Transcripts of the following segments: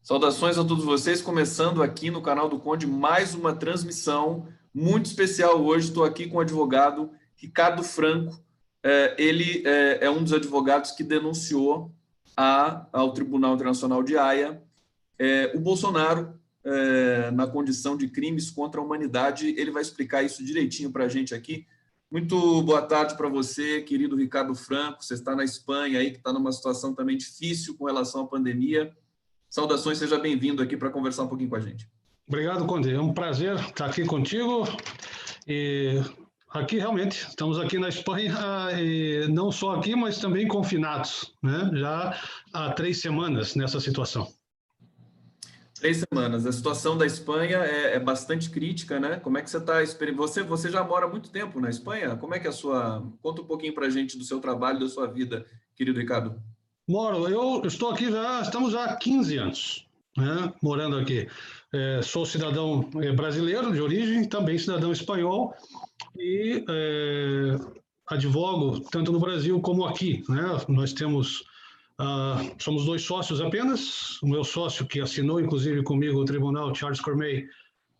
Saudações a todos vocês, começando aqui no canal do Conde, mais uma transmissão muito especial hoje. Estou aqui com o advogado Ricardo Franco. Ele é um dos advogados que denunciou ao Tribunal Internacional de Haia o Bolsonaro na condição de crimes contra a humanidade. Ele vai explicar isso direitinho para a gente aqui. Muito boa tarde para você, querido Ricardo Franco. Você está na Espanha, aí, que está numa situação também difícil com relação à pandemia. Saudações, seja bem-vindo aqui para conversar um pouquinho com a gente. Obrigado, Conde. É um prazer estar aqui contigo. E aqui, realmente, estamos aqui na Espanha, e não só aqui, mas também confinados, né? Já há 3 semanas nessa situação. 3 semanas. A situação da Espanha é bastante crítica, né? Como é que você está? Você já mora há muito tempo na Espanha? Como é que é a sua... Conta um pouquinho para a gente do seu trabalho, da sua vida, querido Ricardo. Eu estou aqui estamos já há 15 anos, né, morando aqui. Sou cidadão brasileiro de origem, também cidadão espanhol e advogo tanto no Brasil como aqui, né? Nós somos 2 sócios apenas. O meu sócio, que assinou inclusive comigo o tribunal, Charles Cormay,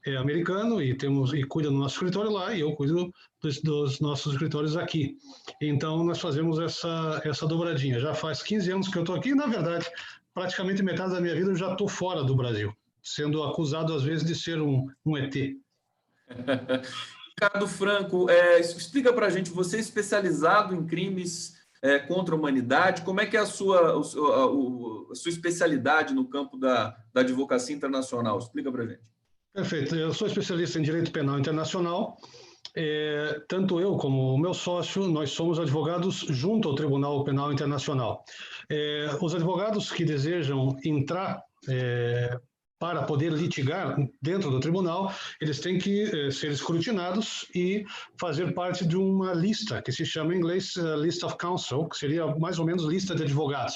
é americano e cuida do nosso escritório lá, e eu cuido dos nossos escritórios aqui. Então, nós fazemos essa dobradinha. Já faz 15 anos que eu estou aqui, e, na verdade, praticamente metade da minha vida eu já estou fora do Brasil, sendo acusado, às vezes, de ser um ET. Ricardo Franco, explica para a gente, você é especializado em crimes contra a humanidade, como é que é a sua especialidade no campo da advocacia internacional? Explica para a gente. Perfeito. Eu sou especialista em direito penal internacional. Tanto eu como o meu sócio, nós somos advogados junto ao Tribunal Penal Internacional. Os advogados que desejam entrar para poder litigar dentro do tribunal, eles têm que ser escrutinados e fazer parte de uma lista, que se chama em inglês List of Counsel, que seria mais ou menos lista de advogados.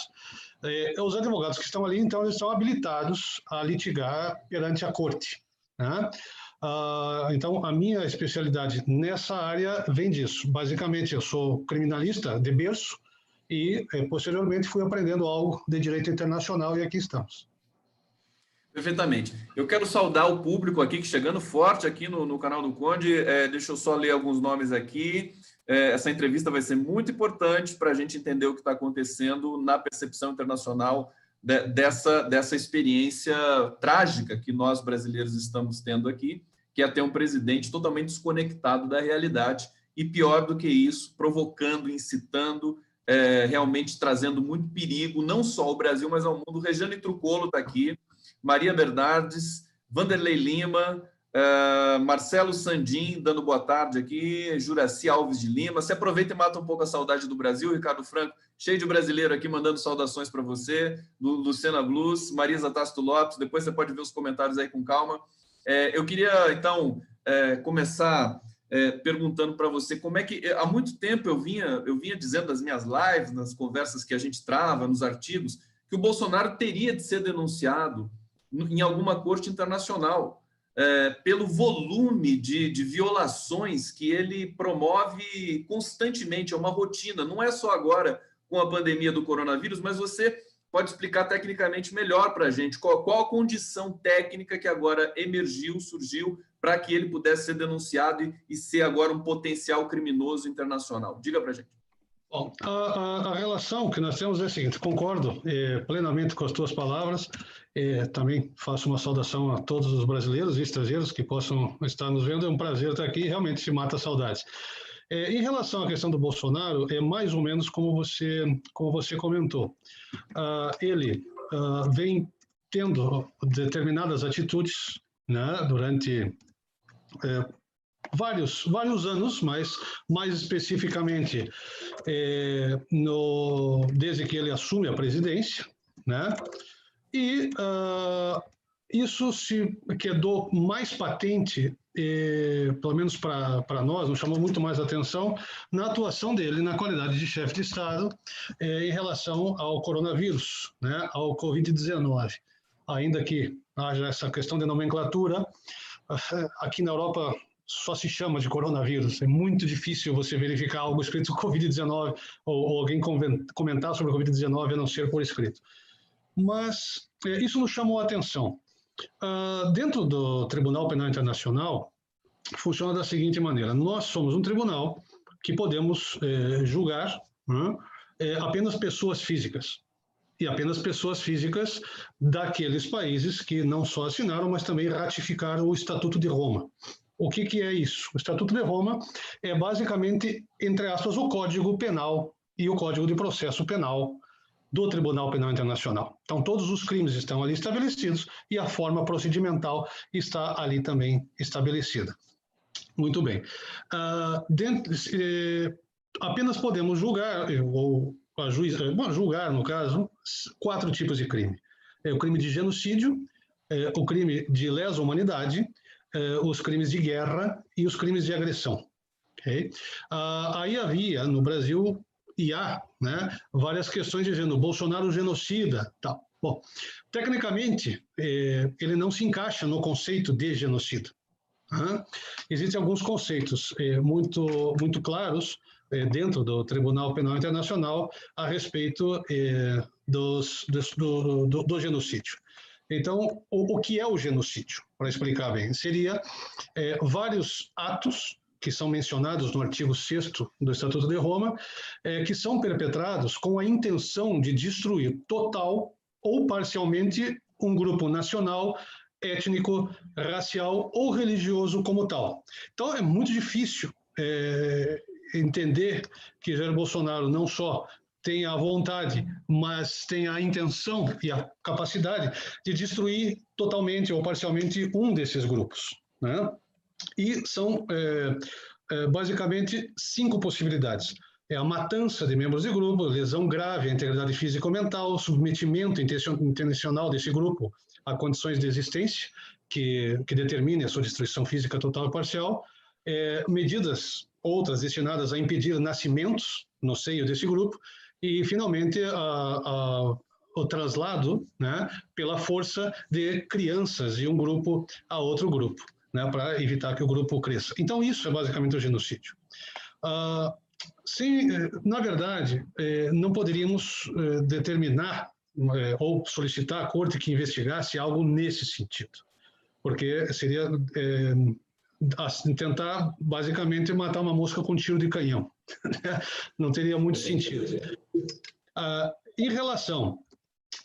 Os advogados que estão ali, então, eles estão habilitados a litigar perante a corte, né? Então, a minha especialidade nessa área vem disso. Basicamente, eu sou criminalista de berço e, posteriormente, fui aprendendo algo de direito internacional e aqui estamos. Perfeitamente. Eu quero saudar o público aqui, que chegando forte aqui no canal do Conde. Deixa eu só ler alguns nomes aqui. Essa entrevista vai ser muito importante para a gente entender o que está acontecendo na percepção internacional dessa experiência trágica que nós brasileiros estamos tendo aqui, que é ter um presidente totalmente desconectado da realidade e, pior do que isso, provocando, incitando, realmente trazendo muito perigo, não só ao Brasil, mas ao mundo. Regiane Trucolo está aqui, Maria Bernardes, Vanderlei Lima, Marcelo Sandim, dando boa tarde aqui, Juraci Alves de Lima. Se aproveita e mata um pouco a saudade do Brasil, Ricardo Franco, cheio de brasileiro aqui mandando saudações para você, Luciana Blues, Marisa Tasto Lopes. Depois você pode ver os comentários aí com calma. Eu queria, então, começar perguntando para você como é que... Há muito tempo eu vinha dizendo nas minhas lives, nas conversas que a gente trava, nos artigos, que o Bolsonaro teria de ser denunciado em alguma corte internacional, pelo volume de violações que ele promove constantemente. É uma rotina, não é só agora com a pandemia do coronavírus, mas você pode explicar tecnicamente melhor para a gente qual a condição técnica que agora surgiu para que ele pudesse ser denunciado e ser agora um potencial criminoso internacional. Diga para a gente. Bom, a relação que nós temos é a seguinte: concordo plenamente com as tuas palavras. Também faço uma saudação a todos os brasileiros e estrangeiros que possam estar nos vendo. É um prazer estar aqui, realmente se mata saudades. Em relação à questão do Bolsonaro, é mais ou menos como você comentou. Ele vem tendo determinadas atitudes, né, durante vários anos, mas mais especificamente desde que ele assume a presidência, né? E isso se quedou mais patente, pelo menos para nós, nos chamou muito mais atenção na atuação dele na qualidade de chefe de Estado em relação ao coronavírus, né, ao Covid-19. Ainda que haja essa questão de nomenclatura, aqui na Europa só se chama de coronavírus. É muito difícil você verificar algo escrito Covid-19 ou alguém comentar sobre o Covid-19 a não ser por escrito. Mas isso nos chamou a atenção. Dentro do Tribunal Penal Internacional, funciona da seguinte maneira: nós somos um tribunal que podemos julgar, né, apenas pessoas físicas. E apenas pessoas físicas daqueles países que não só assinaram, mas também ratificaram o Estatuto de Roma. O que é isso? O Estatuto de Roma é basicamente, entre aspas, o Código Penal e o Código de Processo Penal do Tribunal Penal Internacional. Então, todos os crimes estão ali estabelecidos e a forma procedimental está ali também estabelecida. Muito bem. Apenas podemos julgar, ou julgar, no caso, 4 tipos de crime. O crime de genocídio, o crime de lesa humanidade, os crimes de guerra e os crimes de agressão. Okay? Aí havia, no Brasil, e há, né, várias questões dizendo Bolsonaro genocida. Tal. Bom, tecnicamente, ele não se encaixa no conceito de genocida. Existem alguns conceitos muito claros dentro do Tribunal Penal Internacional a respeito do genocídio. Então, o que é o genocídio? Para explicar bem, seria vários atos que são mencionados no artigo 6º do Estatuto de Roma, que são perpetrados com a intenção de destruir total ou parcialmente um grupo nacional, étnico, racial ou religioso como tal. Então, é muito difícil entender que Jair Bolsonaro não só tem a vontade, mas tem a intenção e a capacidade de destruir totalmente ou parcialmente um desses grupos, né? E são basicamente 5 possibilidades. A matança de membros de grupo, lesão grave à integridade física ou mental, submetimento intencional desse grupo a condições de existência que determinem a sua destruição física total ou parcial, medidas outras destinadas a impedir nascimentos no seio desse grupo e, finalmente, o traslado, né, pela força de crianças de um grupo a outro grupo, né, para evitar que o grupo cresça. Então, isso é basicamente o genocídio. Na verdade, não poderíamos determinar ou solicitar à corte que investigasse algo nesse sentido, porque seria tentar, basicamente, matar uma mosca com tiro de canhão. Não teria muito sentido. Em relação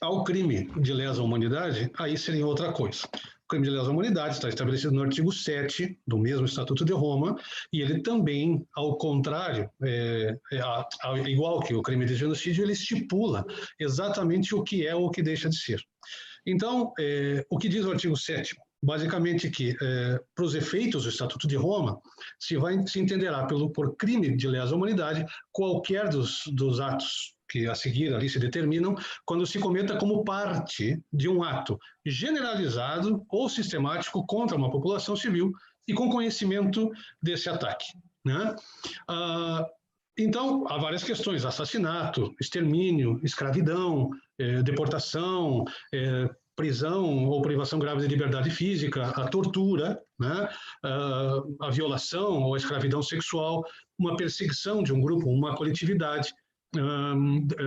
ao crime de lesa à humanidade, aí seria outra coisa. O crime de lesa à humanidade está estabelecido no artigo 7 do mesmo Estatuto de Roma, e ele também, ao contrário, igual que o crime de genocídio, ele estipula exatamente o que é ou o que deixa de ser. Então, o que diz o artigo 7º? Basicamente que, para os efeitos do Estatuto de Roma, se entenderá por crime de lesa à humanidade qualquer dos atos que a seguir ali se determinam, quando se cometa como parte de um ato generalizado ou sistemático contra uma população civil e com conhecimento desse ataque, né? Então, há várias questões: assassinato, extermínio, escravidão, deportação, prisão ou privação grave de liberdade física, a tortura, né, a violação ou a escravidão sexual, uma perseguição de um grupo, uma coletividade,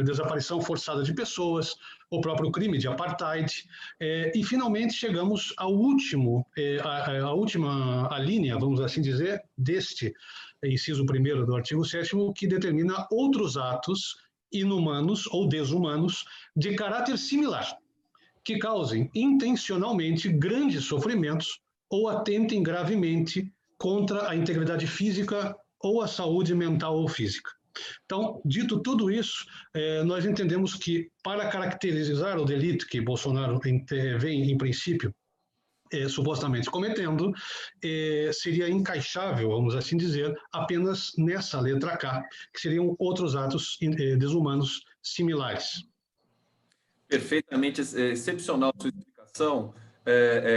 desaparição forçada de pessoas, o próprio crime de apartheid, e finalmente chegamos ao última linha, vamos assim dizer, deste inciso 1º do artigo 7º, que determina outros atos inumanos ou desumanos de caráter similar, que causem intencionalmente grandes sofrimentos ou atentem gravemente contra a integridade física ou a saúde mental ou física. Então, dito tudo isso, nós entendemos que, para caracterizar o delito que Bolsonaro vem, em princípio, supostamente cometendo, seria encaixável, vamos assim dizer, apenas nessa letra K, que seriam outros atos desumanos similares. Perfeitamente, excepcional a sua explicação,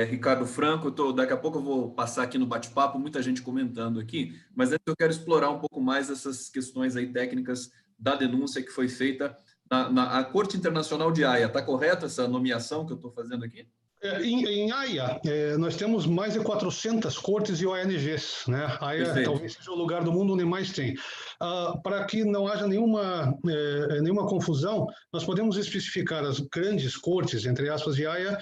Ricardo Franco. Daqui a pouco eu vou passar aqui no bate-papo, muita gente comentando aqui, mas antes eu quero explorar um pouco mais essas questões aí técnicas da denúncia que foi feita na Corte Internacional de Haia. Está correta essa nomeação que eu estou fazendo aqui? Em Haia, nós temos mais de 400 cortes e ONGs, né? Haia Perfeito. talvez seja o lugar do mundo onde mais tem. Para que não haja nenhuma confusão, nós podemos especificar as grandes cortes, entre aspas, de Haia,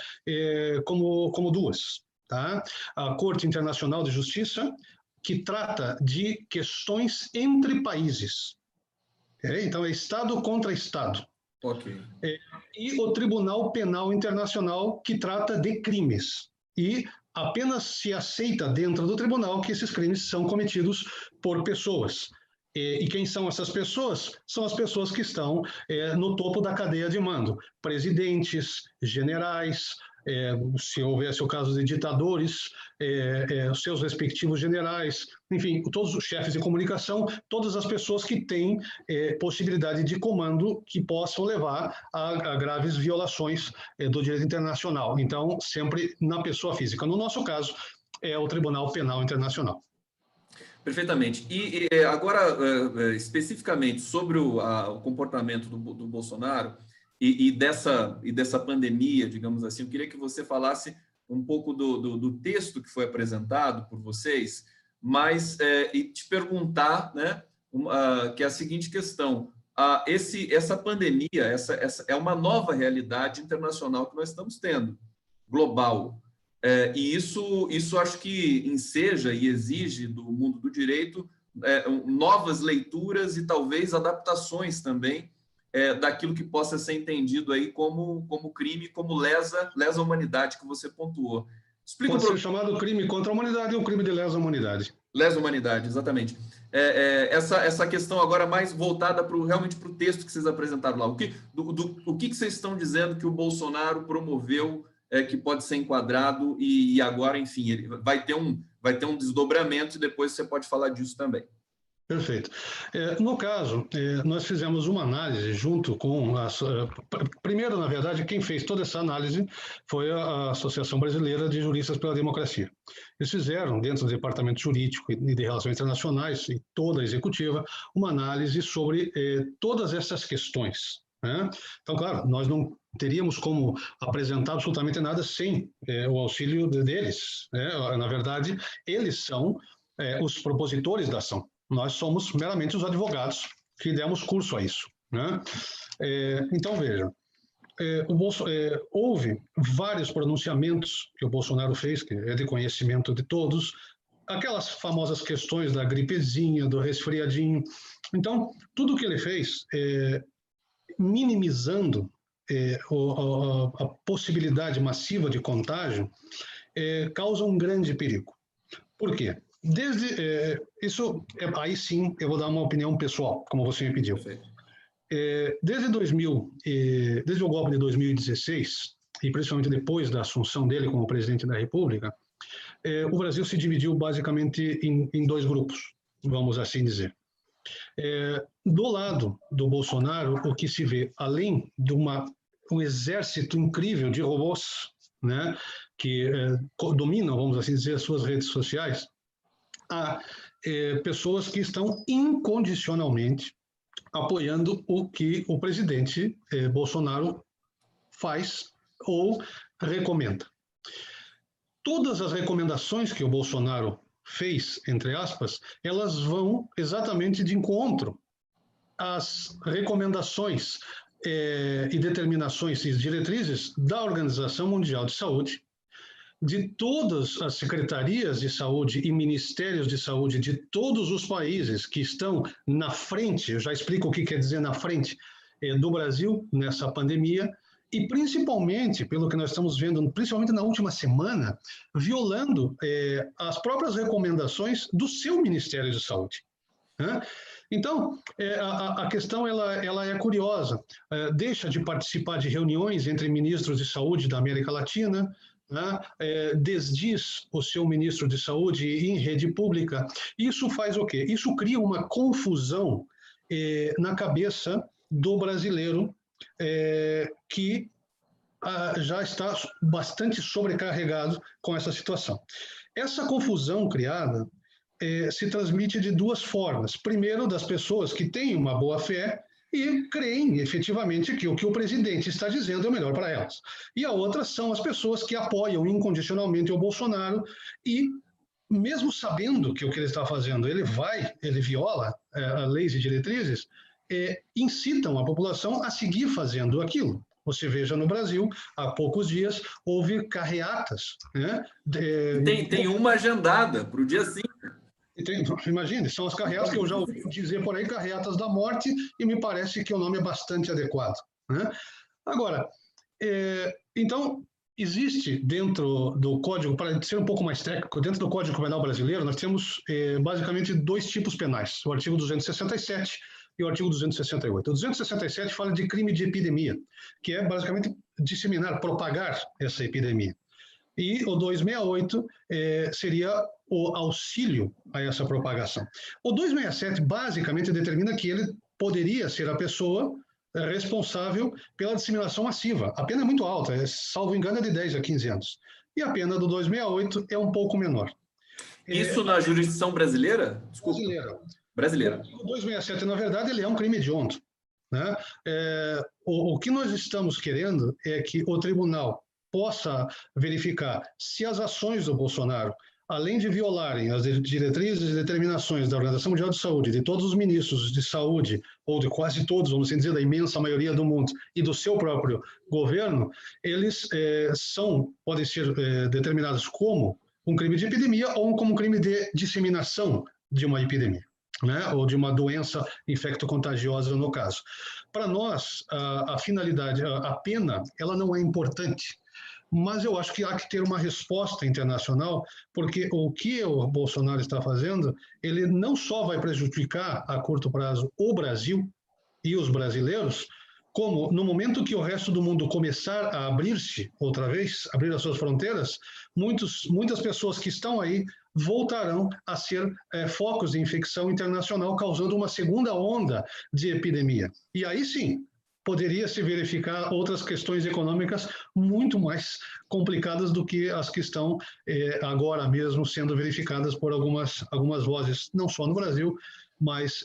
como duas. Tá? A Corte Internacional de Justiça, que trata de questões entre países. Então, é Estado contra Estado. Ok. E o Tribunal Penal Internacional, que trata de crimes. E apenas se aceita dentro do tribunal que esses crimes são cometidos por pessoas. E quem são essas pessoas? São as pessoas que estão no topo da cadeia de mando. Presidentes, generais, se houvesse o caso de ditadores, seus respectivos generais, enfim, todos os chefes de comunicação, todas as pessoas que têm possibilidade de comando que possam levar a graves violações do direito internacional. Então, sempre na pessoa física. No nosso caso, é o Tribunal Penal Internacional. Perfeitamente. E agora, especificamente sobre o comportamento do Bolsonaro e dessa pandemia, digamos assim, eu queria que você falasse um pouco do texto que foi apresentado por vocês, mas e te perguntar, né, que é a seguinte questão: essa pandemia, essa é uma nova realidade internacional que nós estamos tendo, global. E isso acho que enseja e exige do mundo do direito novas leituras e talvez adaptações também daquilo que possa ser entendido aí como crime, como lesa a humanidade que você pontuou. Explica Pode ser chamado crime contra a humanidade ou crime de lesa humanidade. Lesa humanidade, exatamente. Essa questão agora mais voltada realmente para o texto que vocês apresentaram lá. O que vocês estão dizendo que o Bolsonaro promoveu que pode ser enquadrado e agora, enfim, ele vai ter um desdobramento e depois você pode falar disso também. Perfeito. No caso, nós fizemos uma análise junto com primeiro, na verdade, quem fez toda essa análise foi a Associação Brasileira de Juristas pela Democracia. Eles fizeram, dentro do Departamento Jurídico e de Relações Internacionais e toda a executiva, uma análise sobre todas essas questões. Né? Então, claro, nós não teríamos como apresentar absolutamente nada sem o auxílio deles. Né? Na verdade, eles são os propositores da ação. Nós somos meramente os advogados que demos curso a isso. Né? Então, veja, houve vários pronunciamentos que o Bolsonaro fez, que é de conhecimento de todos, aquelas famosas questões da gripezinha, do resfriadinho. Então, tudo que ele fez, minimizando a possibilidade massiva de contágio, causa um grande perigo. Por quê? Aí sim, eu vou dar uma opinião pessoal, como você me pediu. Desde o golpe de 2016, e principalmente depois da assunção dele como presidente da República, o Brasil se dividiu basicamente em dois grupos, vamos assim dizer. Do lado do Bolsonaro, o que se vê, além de um exército incrível de robôs, né, que dominam, vamos assim dizer, as suas redes sociais, há pessoas que estão incondicionalmente apoiando o que o presidente Bolsonaro faz ou recomenda. Todas as recomendações que o Bolsonaro fez, entre aspas, elas vão exatamente de encontro às recomendações e determinações e diretrizes da Organização Mundial de Saúde, de todas as secretarias de saúde e ministérios de saúde de todos os países que estão na frente, eu já explico o que quer dizer na frente, do Brasil nessa pandemia, e principalmente, pelo que nós estamos vendo, principalmente na última semana, violando as próprias recomendações do seu Ministério de Saúde. Né? Então, a questão ela é curiosa. Deixa de participar de reuniões entre ministros de saúde da América Latina, né? Desdiz o seu ministro de saúde em rede pública. Isso faz o quê? Isso cria uma confusão na cabeça do brasileiro que já está bastante sobrecarregado com essa situação. Essa confusão criada se transmite de duas formas. Primeiro, das pessoas que têm uma boa fé e creem efetivamente que o presidente está dizendo é o melhor para elas. E a outra são as pessoas que apoiam incondicionalmente o Bolsonaro e, mesmo sabendo que o que ele está fazendo, ele viola leis e diretrizes, incitam a população a seguir fazendo aquilo. Você veja no Brasil, há poucos dias, houve carreatas. Né? Tem uma agendada para o dia 5. Imagine, são as carreatas que eu já ouvi dizer por aí, carreatas da morte, e me parece que o nome é bastante adequado. Né? Agora, então, existe dentro do Código, para ser um pouco mais técnico, dentro do Código Penal brasileiro, nós temos basicamente 2 tipos penais, o artigo 267 e o artigo 268. O 267 fala de crime de epidemia, que é basicamente disseminar, propagar essa epidemia. E o 268 seria o auxílio a essa propagação. O 267 basicamente determina que ele poderia ser a pessoa responsável pela disseminação massiva. A pena é muito alta, salvo engano, é de 10 a 15 anos. E a pena do 268 é um pouco menor. Isso na jurisdição brasileira? Desculpa. Brasileira. O 267, na verdade, ele é um crime hediondo. Né? O que nós estamos querendo é que o tribunal possa verificar se as ações do Bolsonaro, além de violarem as diretrizes e determinações da Organização Mundial de Saúde, de todos os ministros de saúde, ou de quase todos, vamos dizer, da imensa maioria do mundo, e do seu próprio governo, eles podem ser determinados como um crime de epidemia ou como um crime de disseminação de uma epidemia. Né, ou de uma doença infecto-contagiosa, no caso. Para nós, a finalidade, a pena, ela não é importante, mas eu acho que há que ter uma resposta internacional, porque o que o Bolsonaro está fazendo, ele não só vai prejudicar a curto prazo o Brasil e os brasileiros, como no momento que o resto do mundo começar a abrir-se outra vez, abrir as suas fronteiras, muitas pessoas que estão aí voltarão a ser focos de infecção internacional, causando uma segunda onda de epidemia. E aí sim, poderia se verificar outras questões econômicas muito mais complicadas do que as que estão agora mesmo sendo verificadas por algumas vozes, não só no Brasil, mas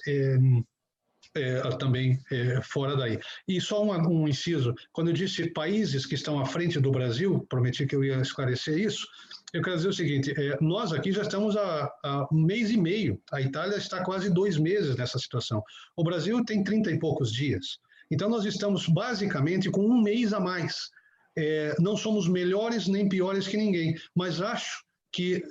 também fora daí. E só um inciso, quando eu disse países que estão à frente do Brasil, prometi que eu ia esclarecer isso, eu quero dizer o seguinte, nós aqui já estamos há 1 mês e meio, a Itália está quase 2 meses nessa situação, o Brasil tem 30 e poucos dias, então nós estamos basicamente com 1 mês a mais, não somos melhores nem piores que ninguém, mas acho que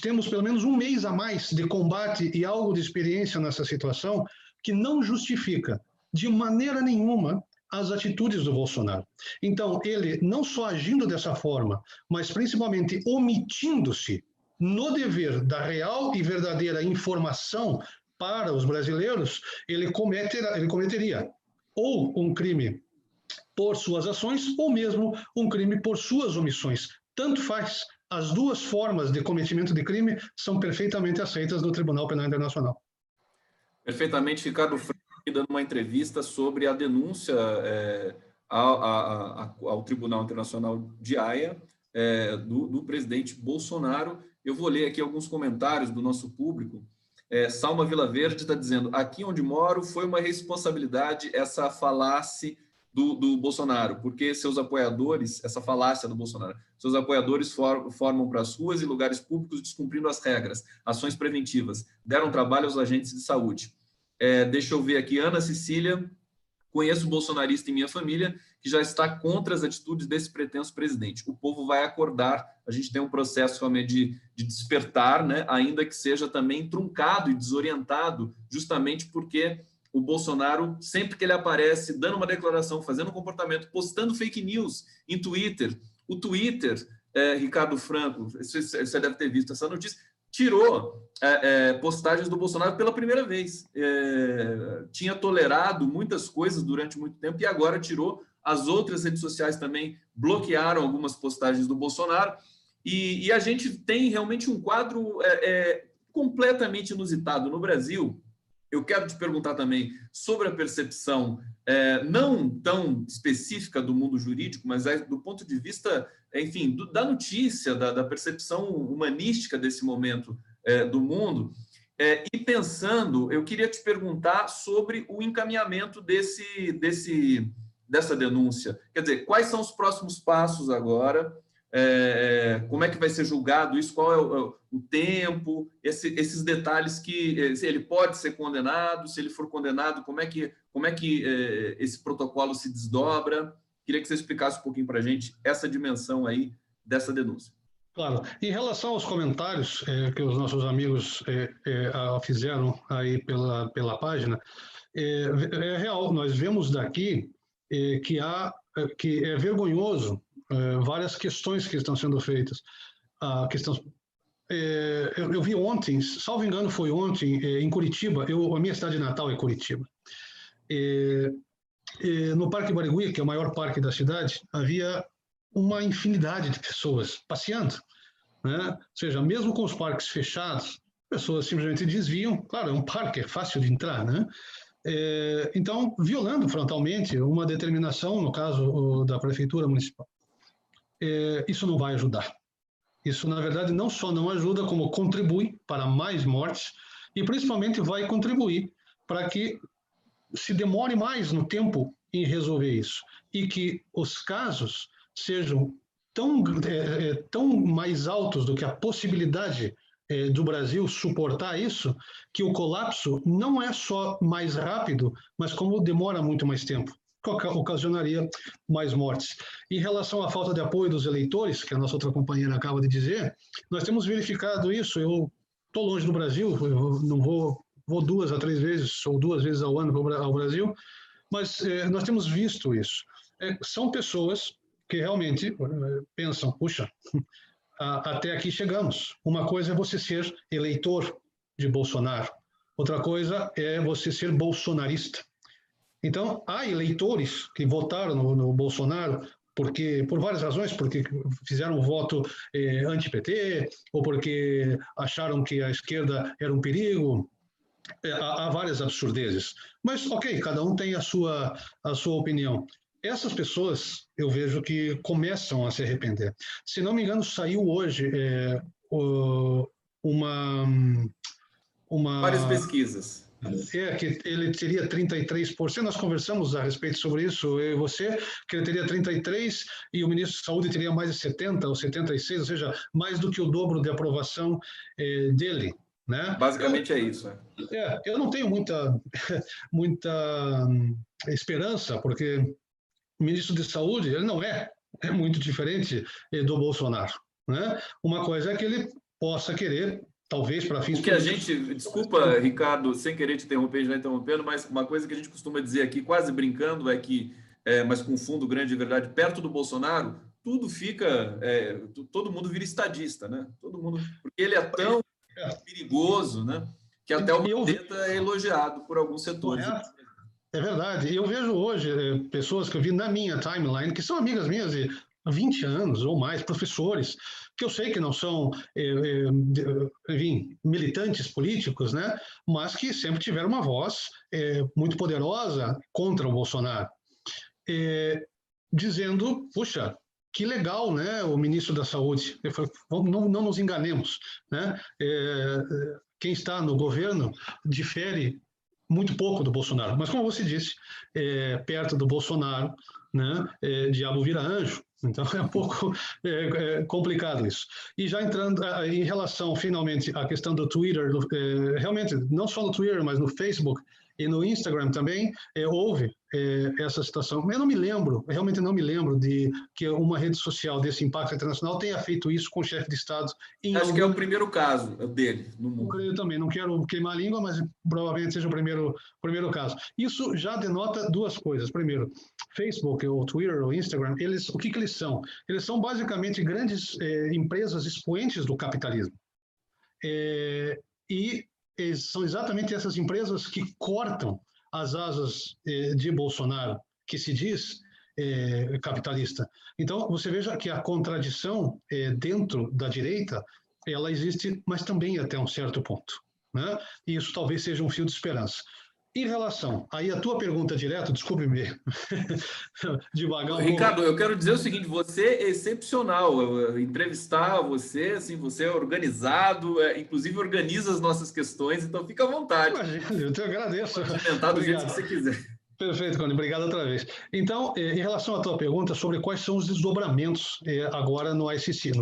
temos pelo menos 1 mês a mais de combate e algo de experiência nessa situação, que não justifica de maneira nenhuma as atitudes do Bolsonaro. Então, ele não só agindo dessa forma, mas principalmente omitindo-se no dever da real e verdadeira informação para os brasileiros, ele cometeria ou um crime por suas ações ou mesmo um crime por suas omissões. Tanto faz. As 2 formas de cometimento de crime são perfeitamente aceitas no Tribunal Penal Internacional. Perfeitamente, Ricardo Franco, dando uma entrevista sobre a denúncia ao Tribunal Internacional de Haia do presidente Bolsonaro. Eu vou ler aqui alguns comentários do nosso público. Salma Vilaverde está dizendo, aqui onde moro foi uma responsabilidade essa falácia do Bolsonaro, porque seus apoiadores, essa falácia do Bolsonaro, seus apoiadores formam para as ruas e lugares públicos descumprindo as regras, ações preventivas, deram trabalho aos agentes de saúde. Deixa eu ver aqui, Ana Cecília, conheço bolsonarista em minha família que já está contra as atitudes desse pretenso presidente. O povo vai acordar, a gente tem um processo realmente de despertar, né? Ainda que seja também truncado e desorientado, justamente porque o Bolsonaro, sempre que ele aparece dando uma declaração, fazendo um comportamento, postando fake news em Twitter, o Twitter, Ricardo Franco, você deve ter visto essa notícia, tirou postagens do Bolsonaro pela primeira vez. Tinha tolerado muitas coisas durante muito tempo e agora tirou. As outras redes sociais também bloquearam algumas postagens do Bolsonaro. E a gente tem realmente um quadro completamente inusitado no Brasil. Eu quero te perguntar também sobre a percepção não tão específica do mundo jurídico, mas do ponto de vista, enfim, da notícia, da percepção humanística desse momento do mundo. E pensando, eu queria te perguntar sobre o encaminhamento dessa denúncia. Quer dizer, quais são os próximos passos agora? Como é que vai ser julgado isso? Qual é o tempo? Esses detalhes se ele pode ser condenado, se ele for condenado, como é que esse protocolo se desdobra? Queria que você explicasse um pouquinho para a gente essa dimensão aí dessa denúncia. Claro. Em relação aos comentários que os nossos amigos fizeram aí pela página, é real. Nós vemos daqui que é vergonhoso várias questões que estão sendo feitas. A questão eu vi ontem, salvo engano foi ontem, em Curitiba. A minha cidade natal é Curitiba. No Parque Barigui, que é o maior parque da cidade, havia uma infinidade de pessoas passeando, né? Ou seja, mesmo com os parques fechados, pessoas simplesmente desviam. Claro, é um parque, é fácil de entrar, né? Então, violando frontalmente uma determinação, no caso da Prefeitura Municipal. Isso não vai ajudar. Isso, na verdade, não só não ajuda, como contribui para mais mortes e, principalmente, vai contribuir para que se demore mais no tempo em resolver isso e que os casos sejam tão mais altos do que a possibilidade do Brasil suportar isso, que o colapso não é só mais rápido, mas como demora muito mais tempo, ocasionaria mais mortes. Em relação à falta de apoio dos eleitores, que a nossa outra companheira acaba de dizer, nós temos verificado isso. Eu estou longe do Brasil, eu não vou 2 a 3 vezes, ou 2 vezes ao ano ao Brasil, mas nós temos visto isso. São pessoas que realmente pensam, puxa, até aqui chegamos. Uma coisa é você ser eleitor de Bolsonaro, outra coisa é você ser bolsonarista. Então, há eleitores que votaram no Bolsonaro por várias razões, porque fizeram um voto anti-PT, ou porque acharam que a esquerda era um perigo. Há várias absurdezes. Mas, ok, cada um tem a sua opinião. Essas pessoas, eu vejo que começam a se arrepender. Se não me engano, saiu hoje Várias pesquisas. Que ele teria 33%, nós conversamos a respeito sobre isso, eu e você, que ele teria 33% e o ministro da Saúde teria mais de 70% ou 76%, ou seja, mais do que o dobro de aprovação dele. Né? Basicamente é isso. Eu não tenho muita esperança, porque o ministro de Saúde ele não é muito diferente do Bolsonaro. Né? Uma coisa é que ele possa querer, talvez para fins políticos. Desculpa, Ricardo, sem querer te interromper, já interrompendo, mas uma coisa que a gente costuma dizer aqui, quase brincando, é que, mas com fundo grande de verdade, perto do Bolsonaro, tudo fica, todo mundo vira estadista, né? Todo mundo, porque ele é tão perigoso, né? Que até o Mandetta é elogiado por alguns setores. É verdade. Eu vejo hoje pessoas que eu vi na minha timeline, que são amigas minhas de 20 anos ou mais, professores, que eu sei que não são, enfim, militantes políticos, né? Mas que sempre tiveram uma voz muito poderosa contra o Bolsonaro, dizendo, puxa, que legal, né, o ministro da Saúde. Eu falei, não nos enganemos, né? Quem está no governo difere muito pouco do Bolsonaro, mas como você disse, perto do Bolsonaro, né, diabo vira anjo, então é um pouco complicado isso. E já entrando em relação, finalmente, à questão do Twitter, realmente, não só no Twitter, mas no Facebook e no Instagram também, houve essa situação. Eu não me lembro, realmente não me lembro de que uma rede social desse impacto internacional tenha feito isso com o chefe de Estado. Acho que é o primeiro caso dele no mundo. Eu também, não quero queimar a língua, mas provavelmente seja o primeiro caso. Isso já denota duas coisas. Primeiro, Facebook, ou Twitter, ou Instagram, o que eles são? Eles são basicamente grandes empresas expoentes do capitalismo. E são exatamente essas empresas que cortam as asas de Bolsonaro, que se diz capitalista. Então, você veja que a contradição dentro da direita, ela existe, mas também até um certo ponto. Né? E isso talvez seja um fio de esperança. Em relação, aí a tua pergunta direta, desculpe-me devagar um pouco. Ricardo, eu quero dizer o seguinte, você é excepcional, entrevistar você, assim, você é organizado, inclusive organiza as nossas questões, então fica à vontade. Imagina, eu te agradeço. Pode inventar do jeito que Obrigado. você quiser. Perfeito, Cone, obrigado outra vez. Então, em relação à tua pergunta sobre quais são os desdobramentos agora no ICC,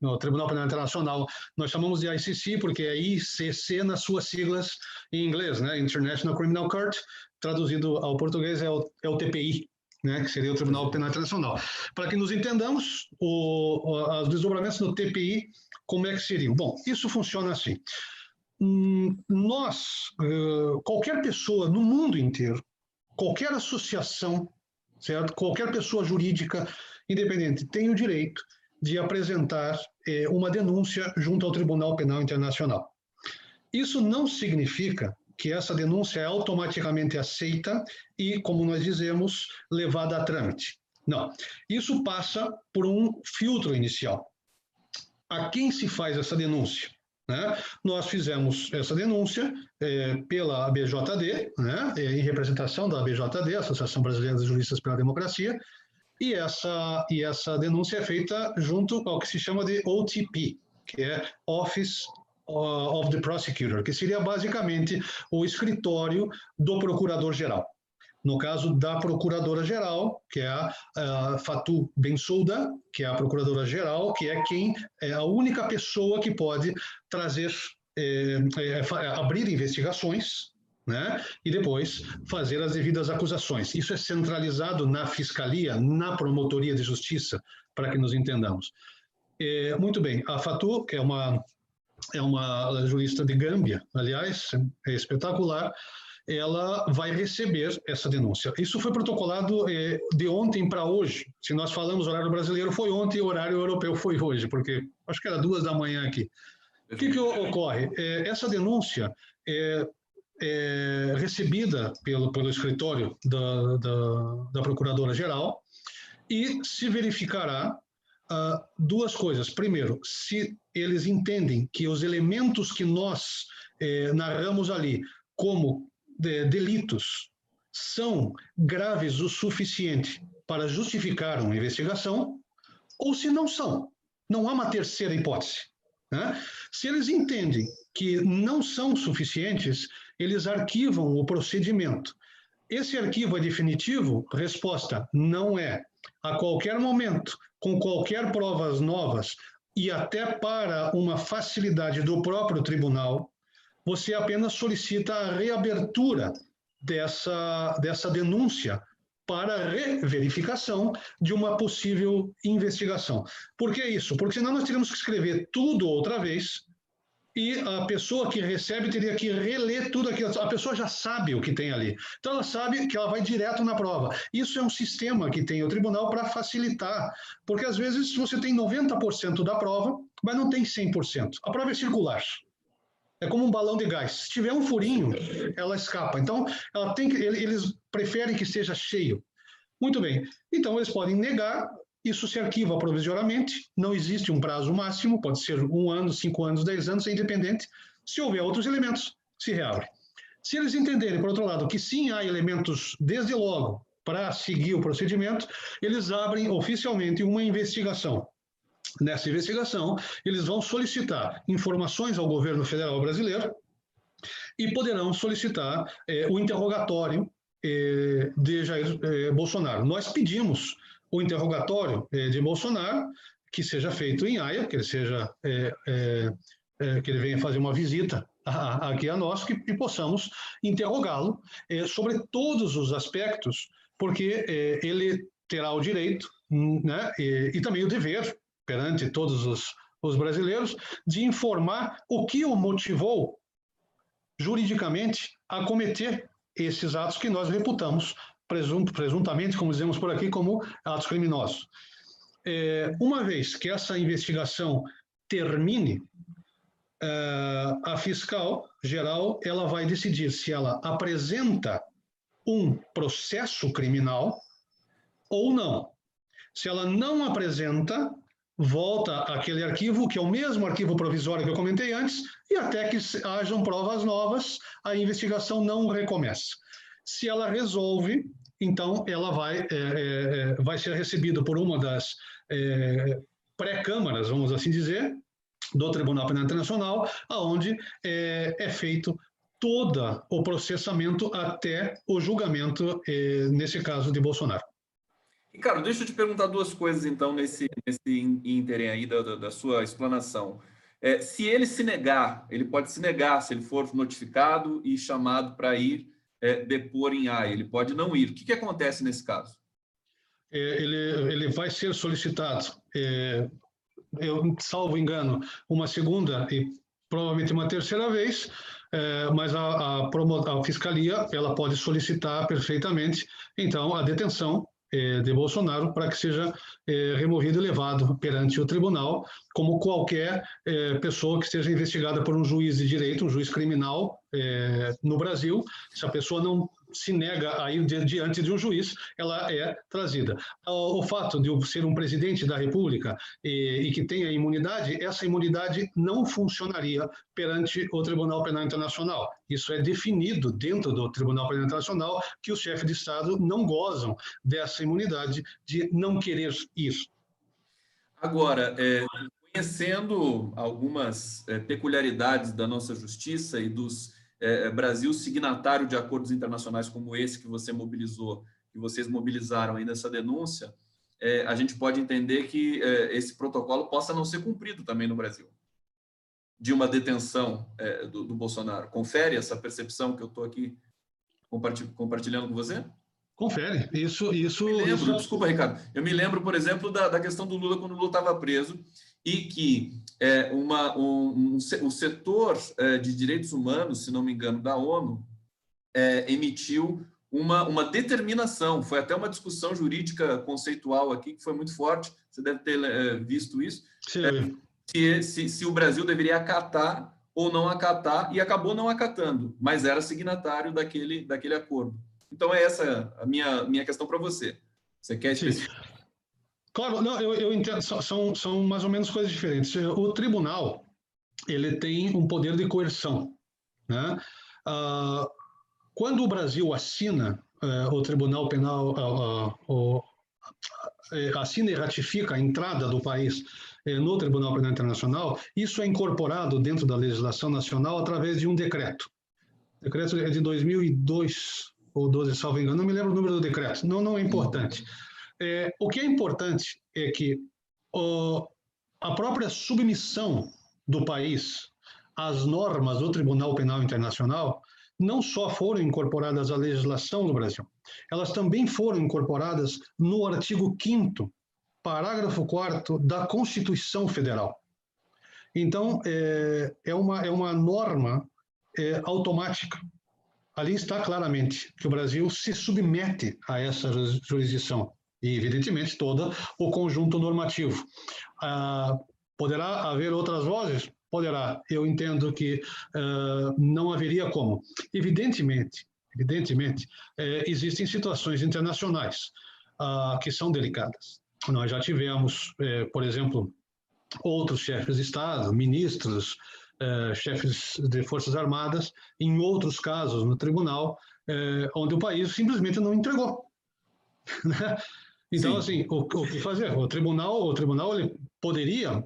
no Tribunal Penal Internacional, nós chamamos de ICC porque é ICC nas suas siglas em inglês, né? International Criminal Court, traduzido ao português é o TPI, né? Que seria o Tribunal Penal Internacional. Para que nos entendamos, os desdobramentos no TPI, como é que seriam? Bom, isso funciona assim. Qualquer pessoa no mundo inteiro, qualquer associação, certo? Qualquer pessoa jurídica independente tem o direito de apresentar uma denúncia junto ao Tribunal Penal Internacional. Isso não significa que essa denúncia é automaticamente aceita e, como nós dizemos, levada a trâmite. Não. Isso passa por um filtro inicial. A quem se faz essa denúncia? Né? Nós fizemos essa denúncia pela ABJD, né? Em representação da ABJD, Associação Brasileira de Juristas pela Democracia, e essa denúncia é feita junto ao que se chama de OTP, que é Office of the Prosecutor, que seria basicamente o escritório do Procurador-Geral. No caso da Procuradora-Geral, que é a Fatou Bensouda, que é a Procuradora-Geral, que é a única pessoa que pode trazer, abrir investigações, né? E depois fazer as devidas acusações. Isso é centralizado na Fiscalia, na Promotoria de Justiça, para que nos entendamos. Muito bem, a Fatou, que é uma jurista de Gâmbia, aliás, é espetacular, ela vai receber essa denúncia. Isso foi protocolado de ontem para hoje. Se nós falamos horário brasileiro foi ontem, horário europeu foi hoje, porque acho que era 2 da manhã aqui. O que ocorre? Essa denúncia é recebida pelo escritório da Procuradora-Geral e se verificará duas coisas. Primeiro, se eles entendem que os elementos que nós narramos ali como delitos são graves o suficiente para justificar uma investigação, ou se não são. Não há uma terceira hipótese. Né? Se eles entendem que não são suficientes, eles arquivam o procedimento. Esse arquivo é definitivo? Resposta: não é. A qualquer momento, com qualquer provas novas e até para uma facilidade do próprio tribunal, você apenas solicita a reabertura dessa denúncia para reverificação de uma possível investigação. Por que isso? Porque senão nós teríamos que escrever tudo outra vez e a pessoa que recebe teria que reler tudo aquilo. A pessoa já sabe o que tem ali. Então ela sabe que ela vai direto na prova. Isso é um sistema que tem o tribunal para facilitar, porque às vezes você tem 90% da prova, mas não tem 100%. A prova é circular. É como um balão de gás. Se tiver um furinho, ela escapa. Então, eles preferem que seja cheio. Muito bem. Então, eles podem negar, isso se arquiva provisoriamente, não existe um prazo máximo, pode ser 1 ano, 5 anos, 10 anos, é independente. Se houver outros elementos, se reabre. Se eles entenderem, por outro lado, que sim há elementos, desde logo, para seguir o procedimento, eles abrem oficialmente uma investigação. Nessa investigação, eles vão solicitar informações ao governo federal brasileiro e poderão solicitar o interrogatório de Jair Bolsonaro. Nós pedimos o interrogatório de Bolsonaro que seja feito em Haia, que ele venha fazer uma visita aqui a nós, que possamos interrogá-lo sobre todos os aspectos, porque ele terá o direito, né, e também o dever perante todos os brasileiros, de informar o que o motivou juridicamente a cometer esses atos que nós reputamos, presuntamente, como dizemos por aqui, como atos criminosos. Uma vez que essa investigação termine, a fiscal geral ela vai decidir se ela apresenta um processo criminal ou não. Se ela não apresenta, volta aquele arquivo, que é o mesmo arquivo provisório que eu comentei antes, e até que hajam provas novas, a investigação não recomeça. Se ela resolve, então ela vai ser recebida por uma das pré-câmaras, vamos assim dizer, do Tribunal Penal Internacional, onde é feito todo o processamento até o julgamento, nesse caso de Bolsonaro. Ricardo, deixa eu te perguntar duas coisas, então, nesse ínterim aí da sua explanação. Se ele se negar, ele pode se negar se ele for notificado e chamado para ir depor em Haia, ele pode não ir. O que acontece nesse caso? Ele vai ser solicitado, eu salvo engano, uma segunda e provavelmente uma terceira vez, mas a Fiscalia ela pode solicitar perfeitamente, então, a detenção de Bolsonaro para que seja removido e levado perante o tribunal, como qualquer pessoa que esteja investigada por um juiz de direito, um juiz criminal no Brasil. Se a pessoa não se nega a ir diante de um juiz, ela é trazida. O fato de eu ser um presidente da República e que tenha imunidade, essa imunidade não funcionaria perante o Tribunal Penal Internacional. Isso é definido dentro do Tribunal Penal Internacional, que os chefes de Estado não gozam dessa imunidade de não querer ir. Agora, conhecendo algumas peculiaridades da nossa justiça e dos Brasil signatário de acordos internacionais como esse que você mobilizou, que vocês mobilizaram aí nessa denúncia, a gente pode entender que esse protocolo possa não ser cumprido também no Brasil, de uma detenção do Bolsonaro. Confere essa percepção que eu estou aqui compartilhando com você? Confere. Isso. Desculpa, Ricardo. Eu me lembro, por exemplo, da questão do Lula quando o Lula estava preso e que o setor de direitos humanos, se não me engano, da ONU, emitiu uma determinação. Foi até uma discussão jurídica conceitual aqui que foi muito forte. Você deve ter visto isso. Se o Brasil deveria acatar ou não acatar, e acabou não acatando, mas era signatário daquele acordo. Então, é essa a minha questão para você. Você quer especificar? Claro, não, eu entendo, são mais ou menos coisas diferentes. O tribunal, ele tem um poder de coerção, né? Quando o Brasil assina o Tribunal Penal, assina e ratifica a entrada do país no Tribunal Penal Internacional, isso é incorporado dentro da legislação nacional através de um decreto. O decreto é de 2002 ou 12, salvo engano, não me lembro o número do decreto, não é importante. O que é importante é que a própria submissão do país às normas do Tribunal Penal Internacional não só foram incorporadas à legislação do Brasil, elas também foram incorporadas no artigo 5º, parágrafo 4º da Constituição Federal. Então, é uma norma automática. Ali está claramente que o Brasil se submete a essa jurisdição e, evidentemente, todo o conjunto normativo. Poderá haver outras vozes? Poderá. Eu entendo que não haveria como. Evidentemente, existem situações internacionais que são delicadas. Nós já tivemos, por exemplo, outros chefes de Estado, ministros, chefes de Forças Armadas, em outros casos no tribunal, onde o país simplesmente não entregou. Então, assim, o que fazer? O tribunal ele poderia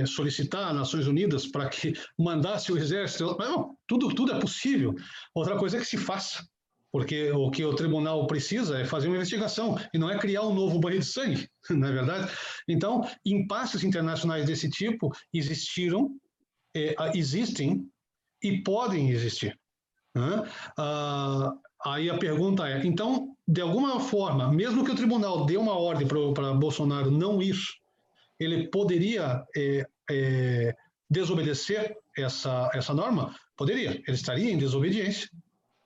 solicitar às Nações Unidas para que mandasse o exército. Não, tudo é possível. Outra coisa é que se faça, porque o que o tribunal precisa é fazer uma investigação e não é criar um novo banho de sangue, não é verdade? Então, impasses internacionais desse tipo existem e podem existir. Aí a pergunta é, então, de alguma forma, mesmo que o tribunal dê uma ordem para Bolsonaro não ir, ele poderia desobedecer essa norma? Poderia, ele estaria em desobediência,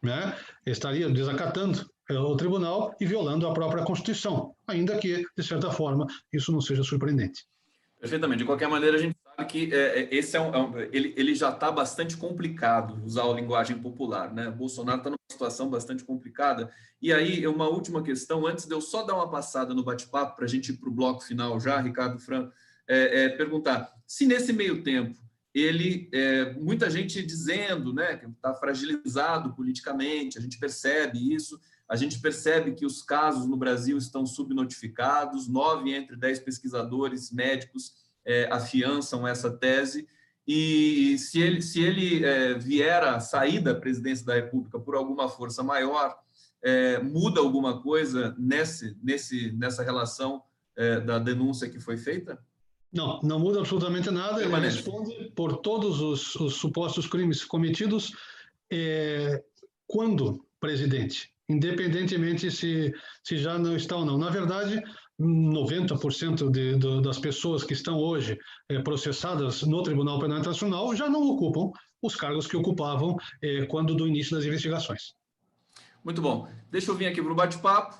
né? Ele estaria desacatando o tribunal e violando a própria Constituição, ainda que, de certa forma, isso não seja surpreendente. Perfeitamente. De qualquer maneira, a gente sabe que esse ele já está bastante complicado, usar a linguagem popular, né? O Bolsonaro está numa situação bastante complicada. E aí, uma última questão, antes de eu só dar uma passada no bate-papo, para a gente ir para o bloco final já, Ricardo Franco, perguntar se nesse meio tempo ele, muita gente dizendo, né, que está fragilizado politicamente, a gente percebe isso, a gente percebe que os casos no Brasil estão subnotificados, 9 entre 10 pesquisadores médicos afiançam essa tese, e se ele vier a sair da presidência da República por alguma força maior, muda alguma coisa nessa relação da denúncia que foi feita? Não, não muda absolutamente nada. Permanece. Ele responde por todos os supostos crimes cometidos quando presidente, independentemente se já não está ou não. Na verdade, 90% das pessoas que estão hoje processadas no Tribunal Penal Internacional já não ocupam os cargos que ocupavam quando do início das investigações. Muito bom. Deixa eu vir aqui para o bate-papo.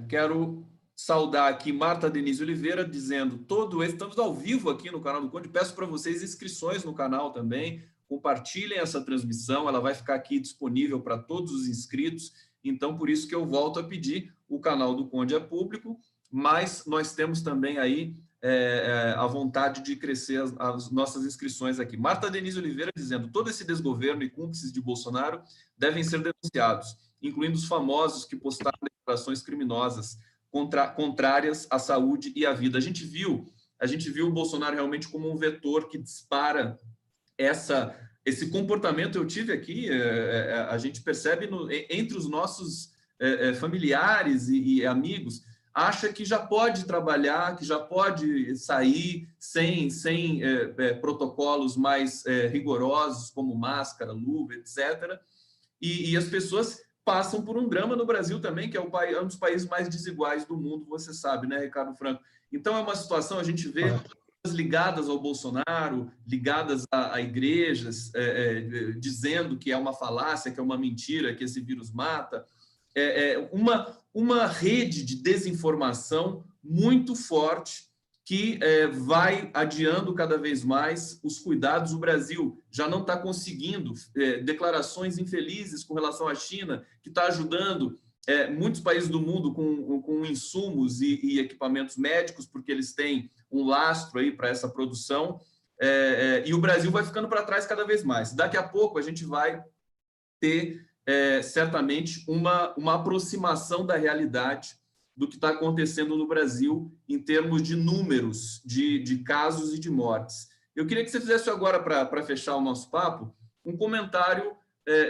Quero saudar aqui Marta Denise Oliveira, dizendo estamos ao vivo aqui no canal do Conde, peço para vocês inscrições no canal também, compartilhem essa transmissão, ela vai ficar aqui disponível para todos os inscritos, então por isso que eu volto a pedir, o canal do Conde é público, mas nós temos também aí a vontade de crescer as nossas inscrições aqui. Marta Denise Oliveira dizendo, todo esse desgoverno e cúmplices de Bolsonaro devem ser denunciados, incluindo os famosos que postaram declarações criminosas, contrárias à saúde e à vida. A gente viu o Bolsonaro realmente como um vetor que dispara esse comportamento. Eu tive aqui, a gente percebe entre os nossos familiares e amigos, acha que já pode trabalhar, que já pode sair sem protocolos mais rigorosos, como máscara, luva, etc. E as pessoas passam por um drama no Brasil também, que é um dos países mais desiguais do mundo, você sabe, né, Ricardo Franco? Então, é uma situação, a gente vê pessoas ligadas ao Bolsonaro, ligadas a igrejas, dizendo que é uma falácia, que é uma mentira, que esse vírus mata. Uma rede de desinformação muito forte que vai adiando cada vez mais os cuidados. O Brasil já não está conseguindo declarações infelizes com relação à China, que está ajudando muitos países do mundo com insumos e equipamentos médicos, porque eles têm um lastro aí para essa produção, e o Brasil vai ficando para trás cada vez mais. Daqui a pouco a gente vai ter certamente uma aproximação da realidade do que está acontecendo no Brasil em termos de números de casos e de mortes. Eu queria que você fizesse agora, para fechar o nosso papo, um comentário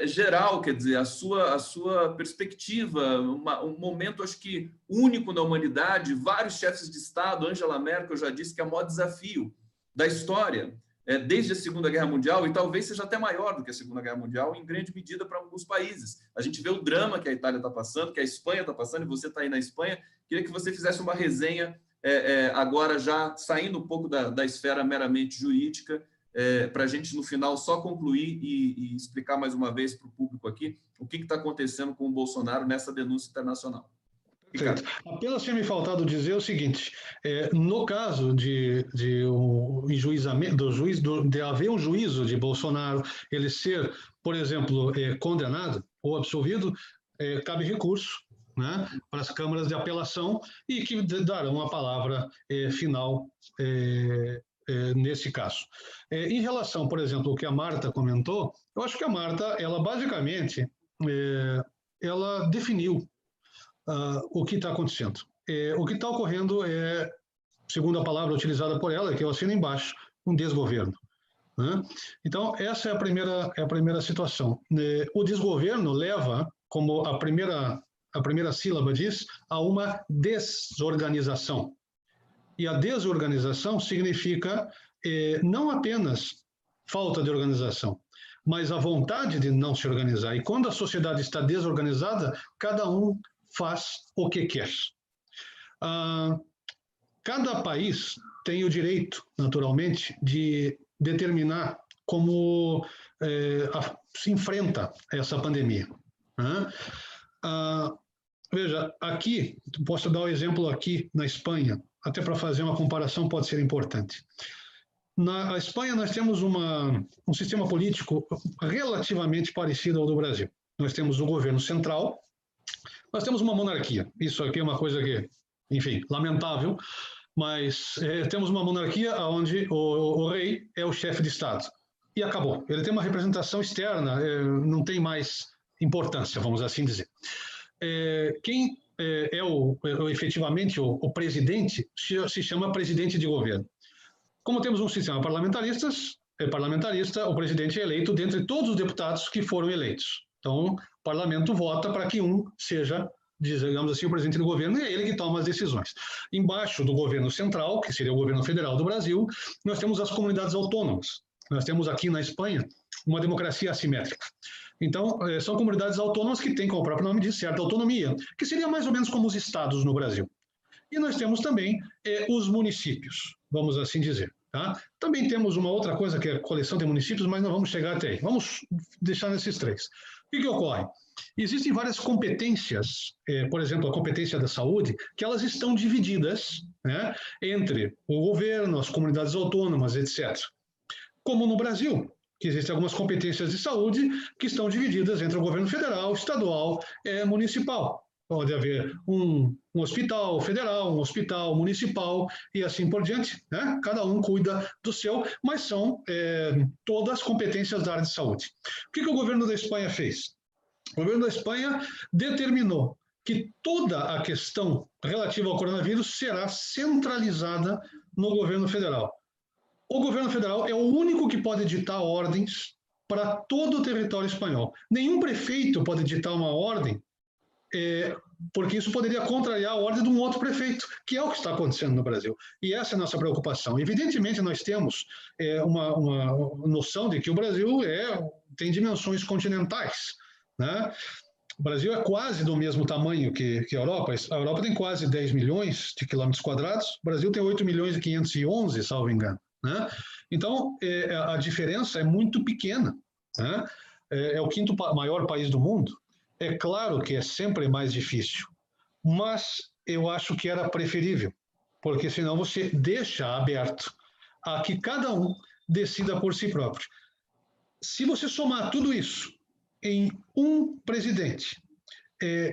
geral, quer dizer, a sua perspectiva, um momento, acho que, único na humanidade, vários chefes de Estado, Angela Merkel já disse que é o maior desafio da história, desde a Segunda Guerra Mundial, e talvez seja até maior do que a Segunda Guerra Mundial, em grande medida para alguns países. A gente vê o drama que a Itália está passando, que a Espanha está passando, e você está aí na Espanha. Queria que você fizesse uma resenha, agora já saindo um pouco da esfera meramente jurídica, para a gente, no final, só concluir e explicar mais uma vez para o público aqui o que está acontecendo com o Bolsonaro nessa denúncia internacional. Perfeito. Apenas tinha me faltado dizer o seguinte: no caso de haver um juízo de Bolsonaro, ele ser, por exemplo, condenado ou absolvido, cabe recurso, né, para as câmaras de apelação, e que darão a palavra final nesse caso. Em relação, por exemplo, ao que a Marta comentou, eu acho que a Marta, ela basicamente, ela definiu o que está acontecendo. O que está ocorrendo segundo a palavra utilizada por ela, que eu assino embaixo, um desgoverno, né? Então, essa é a primeira situação. O desgoverno leva, como a primeira sílaba diz, a uma desorganização. E a desorganização significa não apenas falta de organização, mas a vontade de não se organizar. E quando a sociedade está desorganizada, cada um faz o que quer. Cada país tem o direito, naturalmente, de determinar como se enfrenta essa pandemia, né? Veja, aqui, posso dar o exemplo aqui na Espanha, até para fazer uma comparação pode ser importante. Na Espanha, nós temos um sistema político relativamente parecido ao do Brasil. Nós temos o governo central, nós temos uma monarquia. Isso aqui é uma coisa que, enfim, lamentável. mas temos uma monarquia onde o rei é o chefe de Estado. E acabou. Ele tem uma representação externa, não tem mais importância, vamos assim dizer. Quem efetivamente o presidente se chama presidente de governo. Como temos um sistema parlamentarista, o presidente é eleito dentre todos os deputados que foram eleitos. Então, o parlamento vota para que um seja, digamos assim, o presidente do governo, e é ele que toma as decisões. Embaixo do governo central, que seria o governo federal do Brasil, nós temos as comunidades autônomas. Nós temos aqui na Espanha uma democracia assimétrica. Então, são comunidades autônomas que têm, como o próprio nome diz, certa autonomia, que seria mais ou menos como os estados no Brasil. E nós temos também os municípios, vamos assim dizer. Tá? Também temos uma outra coisa, que é a coleção de municípios, mas não vamos chegar até aí. Vamos deixar nesses três. O que ocorre? Existem várias competências, por exemplo, a competência da saúde, que elas estão divididas, né, entre o governo, as comunidades autônomas, etc. Como no Brasil, que existem algumas competências de saúde que estão divididas entre o governo federal, estadual e municipal. Pode haver um hospital federal, um hospital municipal e assim por diante, né? Cada um cuida do seu, mas são todas competências da área de saúde. O que o governo da Espanha fez? O governo da Espanha determinou que toda a questão relativa ao coronavírus será centralizada no governo federal. O governo federal é o único que pode editar ordens para todo o território espanhol. Nenhum prefeito pode editar uma ordem, porque isso poderia contrariar a ordem de um outro prefeito, que é o que está acontecendo no Brasil. E essa é a nossa preocupação. Evidentemente, nós temos uma noção de que o Brasil tem dimensões continentais, né? O Brasil é quase do mesmo tamanho que a Europa. A Europa tem quase 10 milhões de quilômetros quadrados, o Brasil tem 8 milhões e 511, salvo engano, né? Então, a diferença é muito pequena, né? É o quinto maior país do mundo. É claro que é sempre mais difícil, mas eu acho que era preferível, porque senão você deixa aberto a que cada um decida por si próprio. Se você somar tudo isso em um presidente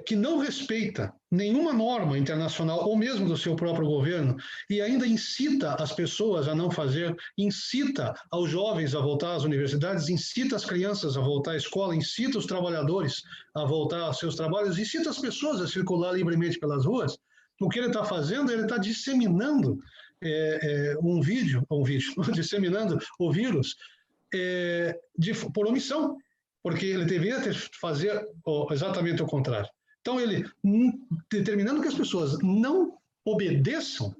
que não respeita nenhuma norma internacional ou mesmo do seu próprio governo e ainda incita as pessoas a não fazer, incita aos jovens a voltar às universidades, incita as crianças a voltar à escola, incita os trabalhadores a voltar aos seus trabalhos, incita as pessoas a circular livremente pelas ruas, o que ele está fazendo, ele está disseminando disseminando o vírus por omissão, porque ele deveria fazer exatamente o contrário. Então, ele, determinando que as pessoas não obedeçam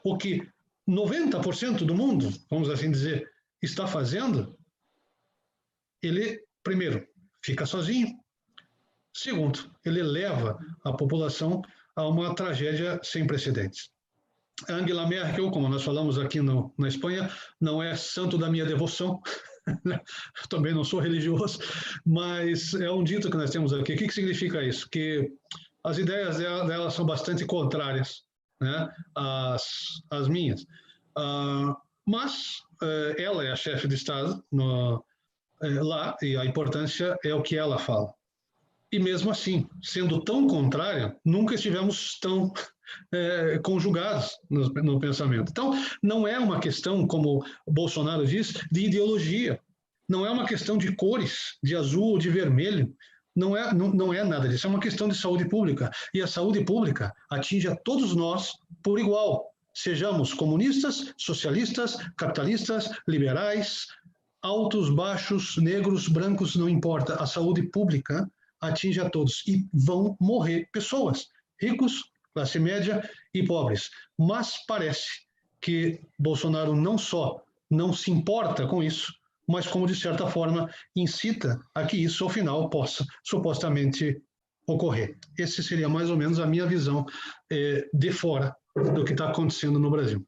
o que 90% do mundo, vamos assim dizer, está fazendo, ele, primeiro, fica sozinho. Segundo, ele leva a população a uma tragédia sem precedentes. Angela Merkel, como nós falamos aqui na Espanha, não é santo da minha devoção, também não sou religioso, mas é um dito que nós temos aqui. O que significa isso? Que as ideias dela são bastante contrárias, né, às minhas. Mas ela é a chefe de Estado lá, e a importância é o que ela fala. E mesmo assim, sendo tão contrária, nunca estivemos tão conjugados no pensamento. Então, não é uma questão, como Bolsonaro diz, de ideologia. Não é uma questão de cores, de azul ou de vermelho. Não é nada disso. É uma questão de saúde pública. E a saúde pública atinge a todos nós por igual. Sejamos comunistas, socialistas, capitalistas, liberais, altos, baixos, negros, brancos, não importa. A saúde pública atinge a todos. E vão morrer pessoas, ricos, classe média e pobres. Mas parece que Bolsonaro não só não se importa com isso, mas como, de certa forma, incita a que isso, ao final, possa supostamente ocorrer. Essa seria mais ou menos a minha visão de fora do que está acontecendo no Brasil.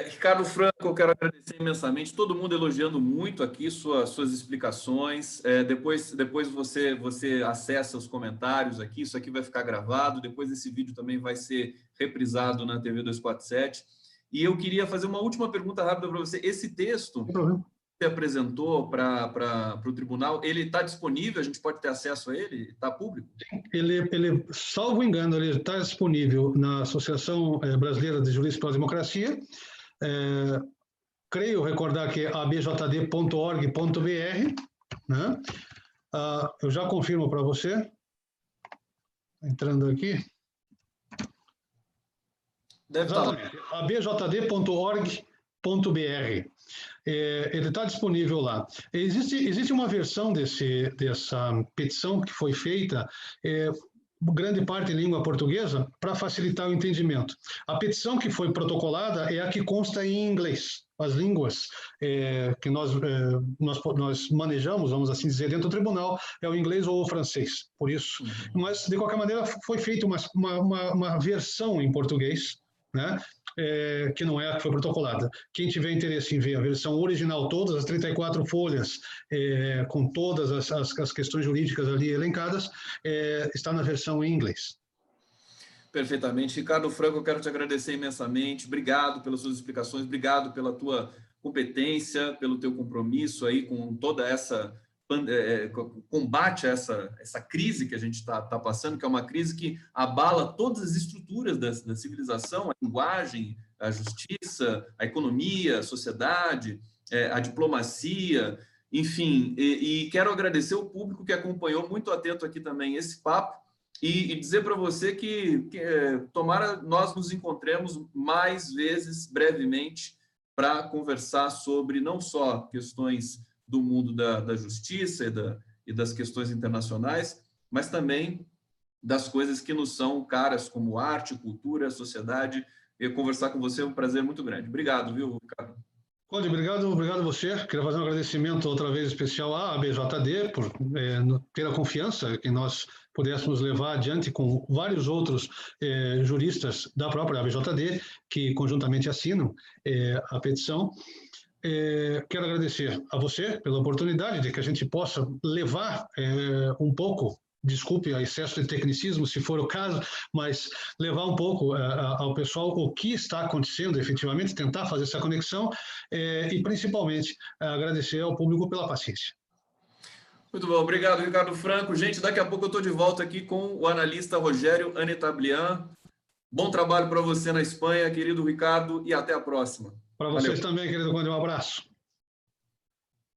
Ricardo Franco, eu quero agradecer imensamente, todo mundo elogiando muito aqui suas explicações. Depois você acessa os comentários aqui, isso aqui vai ficar gravado, depois esse vídeo também vai ser reprisado na TV 247. E eu queria fazer uma última pergunta rápida para você. Esse texto, você apresentou para o tribunal, ele está disponível? A gente pode ter acesso a ele? Está público? Ele, salvo engano, ele está disponível na Associação Brasileira de Juristas pela Democracia. Creio recordar que é abjd.org.br, né? Eu já confirmo para você, entrando aqui. Deve Exatamente, abjd.org.br. Ele está disponível lá. Existe uma versão dessa petição que foi feita, grande parte em língua portuguesa, para facilitar o entendimento. A petição que foi protocolada é a que consta em inglês. As línguas que nós manejamos, vamos assim dizer, dentro do tribunal, é o inglês ou o francês, por isso. Mas, de qualquer maneira, foi feita uma versão em português, né? Que não é a que foi protocolada. Quem tiver interesse em ver a versão original, todas as 34 folhas, com todas as questões jurídicas ali elencadas, está na versão em inglês. Perfeitamente. Ricardo Franco, eu quero te agradecer imensamente. Obrigado pelas suas explicações, obrigado pela tua competência, pelo teu compromisso aí com toda essa combate a essa crise que a gente está passando, que é uma crise que abala todas as estruturas da civilização, a linguagem, a justiça, a economia, a sociedade, a diplomacia, enfim. E quero agradecer o público que acompanhou muito atento aqui também esse papo e dizer para você que tomara nós nos encontremos mais vezes, brevemente, para conversar sobre não só questões do mundo da justiça e das questões internacionais, mas também das coisas que nos são caras, como arte, cultura, sociedade. E conversar com você é um prazer muito grande. Obrigado, viu, Ricardo? Conde, obrigado a você. Queria fazer um agradecimento outra vez especial à ABJD por ter a confiança que nós pudéssemos levar adiante com vários outros juristas da própria ABJD, que conjuntamente assinam a petição. Quero agradecer a você pela oportunidade de que a gente possa levar um pouco, desculpe o excesso de tecnicismo, se for o caso, mas levar um pouco ao pessoal o que está acontecendo efetivamente, tentar fazer essa conexão e, principalmente, agradecer ao público pela paciência. Muito bom, obrigado, Ricardo Franco. Gente, daqui a pouco eu estou de volta aqui com o analista Rogério Anetablian. Bom trabalho para você na Espanha, querido Ricardo, e até a próxima. Para vocês também, querido Conde, um abraço.